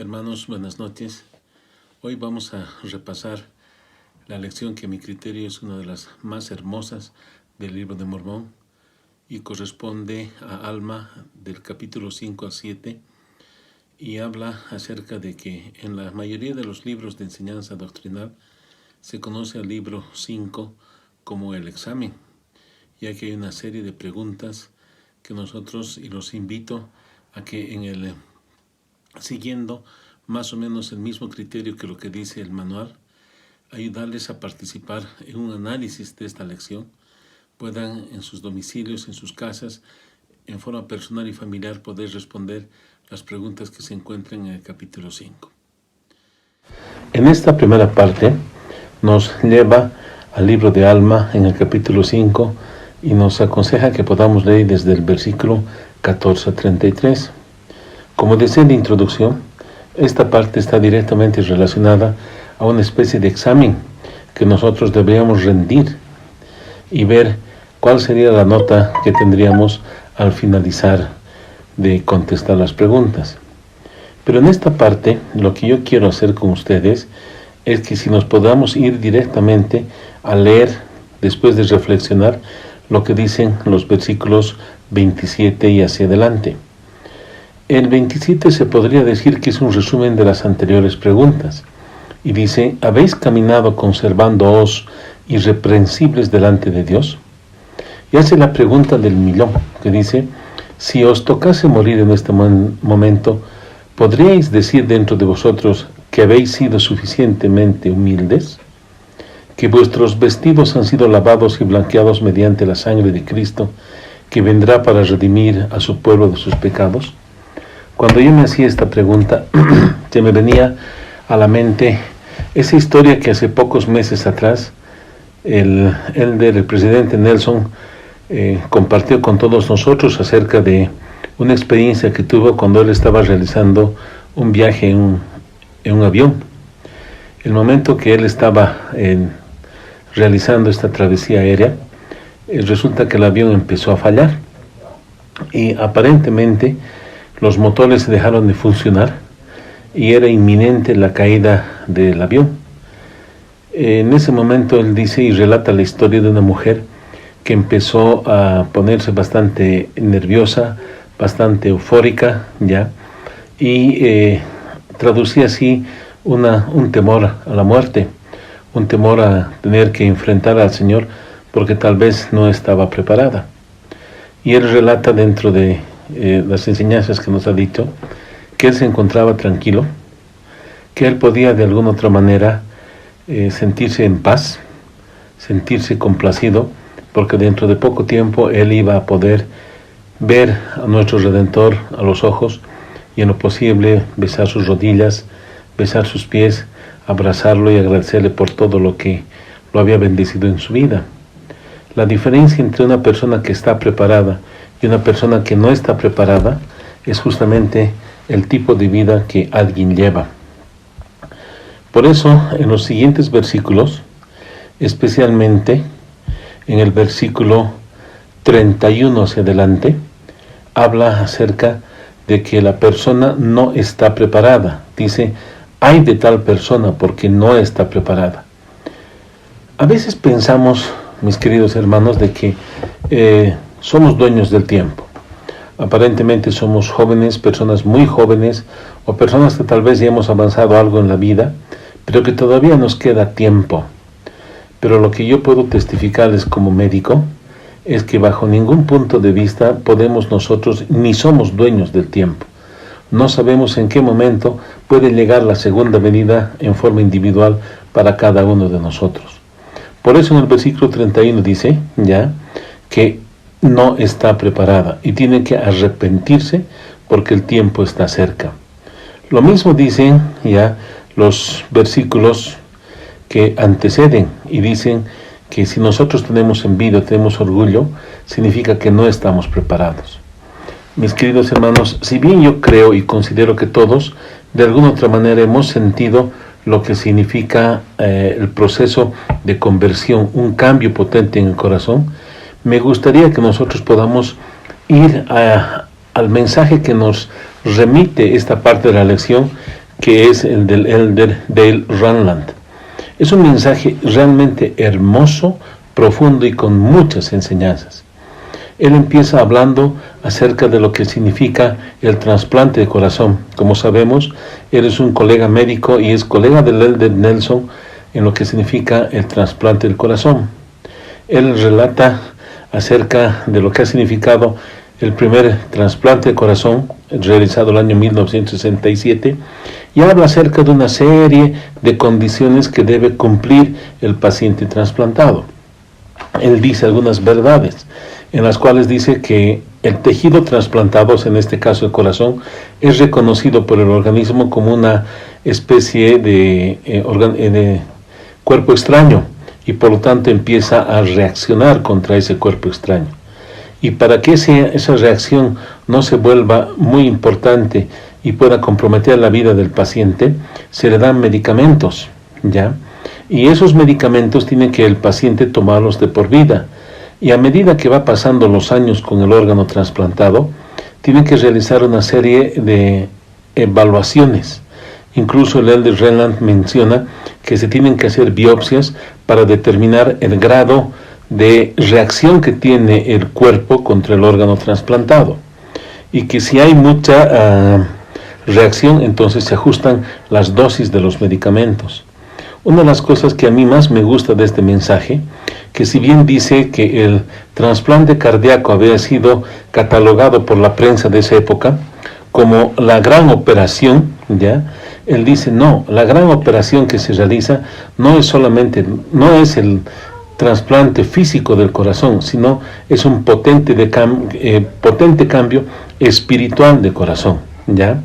Hermanos, buenas noches. Hoy vamos a repasar la lección que a mi criterio es una de las más hermosas del libro de Mormón y corresponde a Alma del capítulo 5 al 7 y habla acerca de que en la mayoría de los libros de enseñanza doctrinal se conoce al libro 5 como el examen, ya que hay una serie de preguntas que nosotros, y los invito a que en el siguiendo más o menos el mismo criterio que lo que dice el manual, ayudarles a participar en un análisis de esta lección, puedan en sus domicilios, en sus casas, en forma personal y familiar, poder responder las preguntas que se encuentran en el capítulo 5. En esta primera parte nos lleva al libro de Alma en el capítulo 5 y nos aconseja que podamos leer desde el versículo 14 a 33. Como decía en la introducción, esta parte está directamente relacionada a una especie de examen que nosotros deberíamos rendir y ver cuál sería la nota que tendríamos al finalizar de contestar las preguntas. Pero en esta parte, lo que yo quiero hacer con ustedes es que si nos podamos ir directamente a leer, después de reflexionar, lo que dicen los versículos 27 y hacia adelante. El 27 se podría decir que es un resumen de las anteriores preguntas. Y dice, ¿habéis caminado conservándoos irreprensibles delante de Dios? Y hace la pregunta del millón, que dice, si os tocase morir en este momento, ¿podríais decir dentro de vosotros que habéis sido suficientemente humildes? ¿Que vuestros vestidos han sido lavados y blanqueados mediante la sangre de Cristo, que vendrá para redimir a su pueblo de sus pecados? Cuando yo me hacía esta pregunta, se me venía a la mente esa historia que hace pocos meses atrás el presidente Nelson compartió con todos nosotros acerca de una experiencia que tuvo cuando él estaba realizando un viaje en un avión. El momento que él estaba realizando esta travesía aérea, resulta que el avión empezó a fallar y aparentemente los motores dejaron de funcionar y era inminente la caída del avión. En ese momento él dice y relata la historia de una mujer que empezó a ponerse bastante nerviosa, bastante eufórica, ¿ya? Y traducía así un temor a la muerte, un temor a tener que enfrentar al Señor porque tal vez no estaba preparada. Y él relata dentro de las enseñanzas que nos ha dicho, que él se encontraba tranquilo, que él podía de alguna otra manera sentirse en paz, sentirse complacido, porque dentro de poco tiempo él iba a poder ver a nuestro Redentor a los ojos y en lo posible besar sus rodillas, besar sus pies, abrazarlo y agradecerle por todo lo que lo había bendecido en su vida. La diferencia entre una persona que está preparada y una persona que no está preparada es justamente el tipo de vida que alguien lleva. Por eso, en los siguientes versículos, especialmente en el versículo 31 hacia adelante, habla acerca de que la persona no está preparada. Dice, ay de tal persona porque no está preparada. A veces pensamos, mis queridos hermanos, de que somos dueños del tiempo. Aparentemente somos jóvenes, personas muy jóvenes, o personas que tal vez ya hemos avanzado algo en la vida, pero que todavía nos queda tiempo. Pero lo que yo puedo testificarles como médico es que bajo ningún punto de vista podemos nosotros, ni somos dueños del tiempo. No sabemos en qué momento puede llegar la segunda venida en forma individual para cada uno de nosotros. Por eso en el versículo 31 dice, ya, que no está preparada y tiene que arrepentirse porque el tiempo está cerca. Lo mismo dicen ya los versículos que anteceden y dicen que si nosotros tenemos envidia, tenemos orgullo, significa que no estamos preparados. Mis queridos hermanos, si bien yo creo y considero que todos de alguna otra manera hemos sentido lo que significa el proceso de conversión, un cambio potente en el corazón, me gustaría que nosotros podamos ir al mensaje que nos remite esta parte de la lección, que es el del elder Dale Renland. Es un mensaje realmente hermoso, profundo y con muchas enseñanzas. Él empieza hablando acerca de lo que significa el trasplante de corazón. Como sabemos, él es un colega médico y es colega del elder Nelson en lo que significa el trasplante del corazón. Él relata acerca de lo que ha significado el primer trasplante de corazón realizado el año 1967 y habla acerca de una serie de condiciones que debe cumplir el paciente trasplantado. Él dice algunas verdades en las cuales dice que el tejido trasplantado, en este caso el corazón, es reconocido por el organismo como una especie de cuerpo extraño y por lo tanto empieza a reaccionar contra ese cuerpo extraño. Y para que esa reacción no se vuelva muy importante y pueda comprometer la vida del paciente, se le dan medicamentos, ¿ya? Y esos medicamentos tiene que el paciente tomarlos de por vida. Y a medida que va pasando los años con el órgano trasplantado, tiene que realizar una serie de evaluaciones. Incluso el elder Renland menciona que se tienen que hacer biopsias para determinar el grado de reacción que tiene el cuerpo contra el órgano trasplantado. Y que si hay mucha reacción, entonces se ajustan las dosis de los medicamentos. Una de las cosas que a mí más me gusta de este mensaje, que si bien dice que el trasplante cardíaco había sido catalogado por la prensa de esa época como la gran operación, ¿ya? Él dice, no, la gran operación que se realiza no es el trasplante físico del corazón, sino es un potente cambio espiritual de corazón, ¿ya?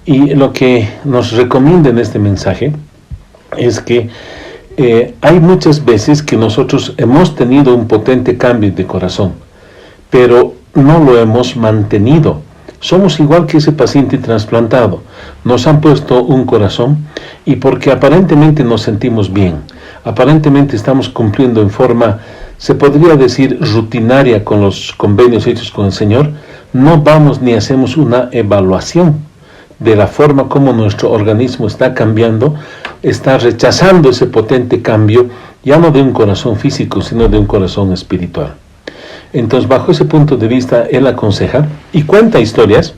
Y lo que nos recomienda en este mensaje es que hay muchas veces que nosotros hemos tenido un potente cambio de corazón, pero no lo hemos mantenido. Somos igual que ese paciente trasplantado. Nos han puesto un corazón y porque aparentemente nos sentimos bien, aparentemente estamos cumpliendo en forma, se podría decir, rutinaria con los convenios hechos con el Señor, no vamos ni hacemos una evaluación de la forma como nuestro organismo está cambiando, está rechazando ese potente cambio, ya no de un corazón físico, sino de un corazón espiritual. Entonces, bajo ese punto de vista, él aconseja y cuenta historias,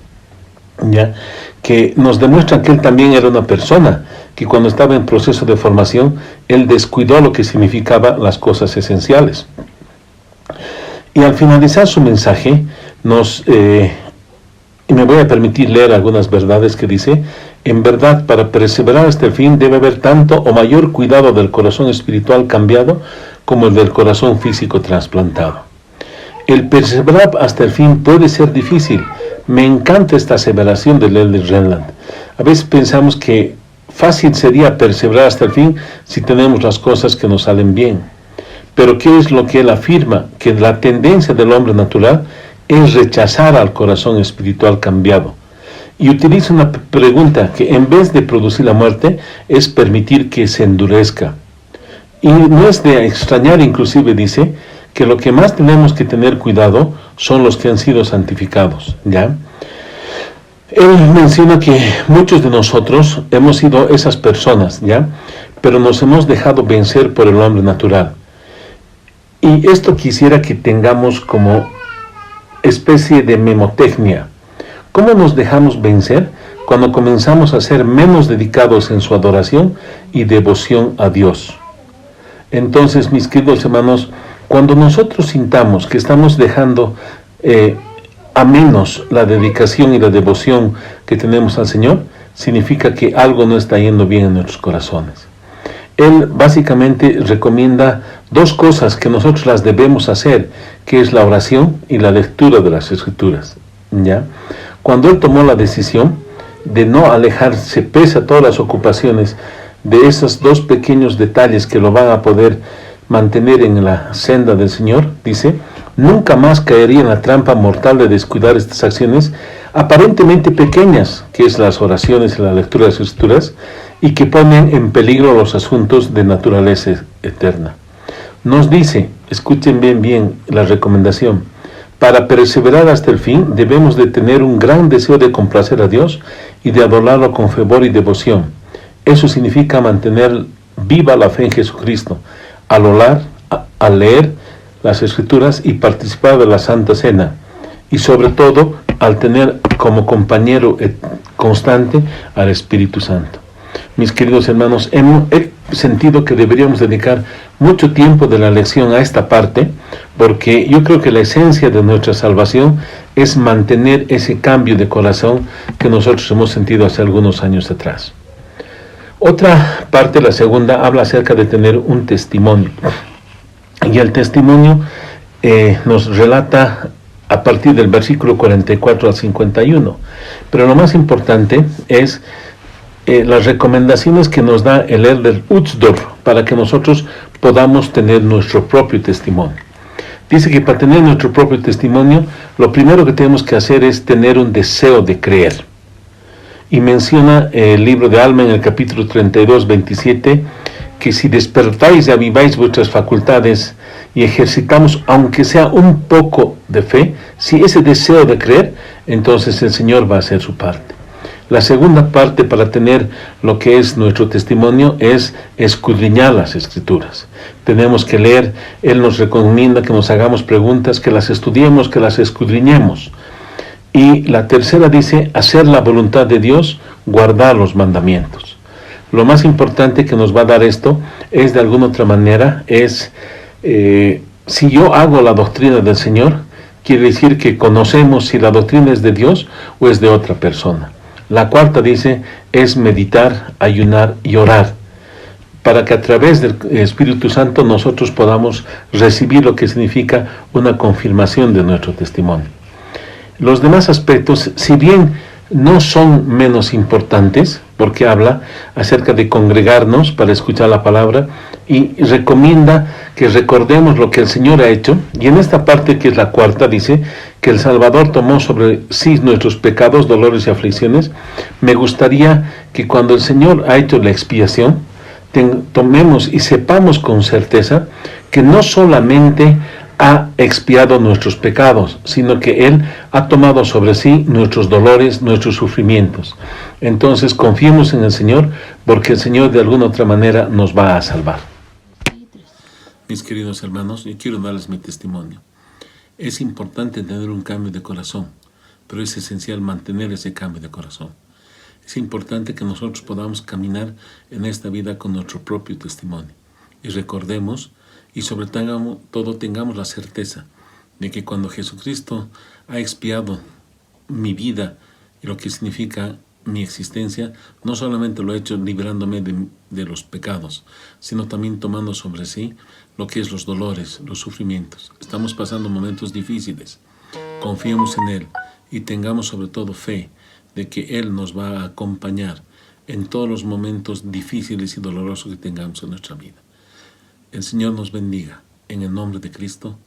¿ya?, que nos demuestran que él también era una persona, que cuando estaba en proceso de formación, él descuidó lo que significaban las cosas esenciales. Y al finalizar su mensaje, y me voy a permitir leer algunas verdades que dice: en verdad, para perseverar hasta el fin debe haber tanto o mayor cuidado del corazón espiritual cambiado como el del corazón físico trasplantado. El perseverar hasta el fin puede ser difícil. Me encanta esta aseveración del elder Renland. A veces pensamos que fácil sería perseverar hasta el fin si tenemos las cosas que nos salen bien. Pero ¿qué es lo que él afirma? Que la tendencia del hombre natural es rechazar al corazón espiritual cambiado. Y utiliza una pregunta que en vez de producir la muerte, es permitir que se endurezca. Y no es de extrañar, inclusive dice, que lo que más tenemos que tener cuidado son los que han sido santificados, ¿ya? Él menciona que muchos de nosotros hemos sido esas personas, ¿ya? Pero nos hemos dejado vencer por el hombre natural. Y esto quisiera que tengamos como especie de memotecnia. ¿Cómo nos dejamos vencer? Cuando comenzamos a ser menos dedicados en su adoración y devoción a Dios. Entonces, mis queridos hermanos, cuando nosotros sintamos que estamos dejando a menos la dedicación y la devoción que tenemos al Señor, significa que algo no está yendo bien en nuestros corazones. Él básicamente recomienda dos cosas que nosotros las debemos hacer, que es la oración y la lectura de las Escrituras, ¿ya? Cuando él tomó la decisión de no alejarse, pese a todas las ocupaciones, de esos dos pequeños detalles que lo van a poder mantener en la senda del Señor, dice, nunca más caería en la trampa mortal de descuidar estas acciones aparentemente pequeñas, que es las oraciones y la lectura de las Escrituras, y que ponen en peligro los asuntos de naturaleza eterna. Nos dice, escuchen bien la recomendación, Para perseverar hasta el fin, debemos de tener un gran deseo de complacer a Dios y de adorarlo con fervor y devoción. Eso significa mantener viva la fe en Jesucristo, al leer las Escrituras y participar de la Santa Cena, y sobre todo al tener como compañero constante al Espíritu Santo. Mis queridos hermanos, he sentido que deberíamos dedicar mucho tiempo de la lección a esta parte, porque yo creo que la esencia de nuestra salvación es mantener ese cambio de corazón que nosotros hemos sentido hace algunos años atrás. Otra parte, la segunda, habla acerca de tener un testimonio. Y el testimonio nos relata a partir del versículo 44 al 51. Pero lo más importante es las recomendaciones que nos da el Elder Uchtdorf para que nosotros podamos tener nuestro propio testimonio. Dice que para tener nuestro propio testimonio, lo primero que tenemos que hacer es tener un deseo de creer. Y menciona el libro de Alma en el capítulo 32, 27, que si despertáis y aviváis vuestras facultades y ejercitamos, aunque sea un poco de fe, si ese deseo de creer, entonces el Señor va a hacer su parte. La segunda parte para tener lo que es nuestro testimonio es escudriñar las Escrituras. Tenemos que leer, Él nos recomienda que nos hagamos preguntas, que las estudiemos, que las escudriñemos. Y la tercera dice, hacer la voluntad de Dios, guardar los mandamientos. Lo más importante que nos va a dar esto es, de alguna otra manera, si yo hago la doctrina del Señor, quiere decir que conocemos si la doctrina es de Dios o es de otra persona. La cuarta dice, es meditar, ayunar y orar, para que a través del Espíritu Santo nosotros podamos recibir lo que significa una confirmación de nuestro testimonio. Los demás aspectos, si bien no son menos importantes, porque habla acerca de congregarnos para escuchar la palabra y recomienda que recordemos lo que el Señor ha hecho, y en esta parte que es la cuarta dice que el Salvador tomó sobre sí nuestros pecados, dolores y aflicciones. Me gustaría que cuando el Señor ha hecho la expiación, tomemos y sepamos con certeza que no solamente ha expiado nuestros pecados, sino que Él ha tomado sobre sí nuestros dolores, nuestros sufrimientos. Entonces confiemos en el Señor, porque el Señor de alguna otra manera nos va a salvar. Mis queridos hermanos, yo quiero darles mi testimonio. Es importante tener un cambio de corazón, pero es esencial mantener ese cambio de corazón. Es importante que nosotros podamos caminar en esta vida con nuestro propio testimonio. Y recordemos, y sobre todo tengamos la certeza de que cuando Jesucristo ha expiado mi vida y lo que significa mi existencia, no solamente lo ha hecho liberándome de los pecados, sino también tomando sobre sí lo que es los dolores, los sufrimientos. Estamos pasando momentos difíciles. Confiemos en Él y tengamos sobre todo fe de que Él nos va a acompañar en todos los momentos difíciles y dolorosos que tengamos en nuestra vida. El Señor nos bendiga. En el nombre de Cristo.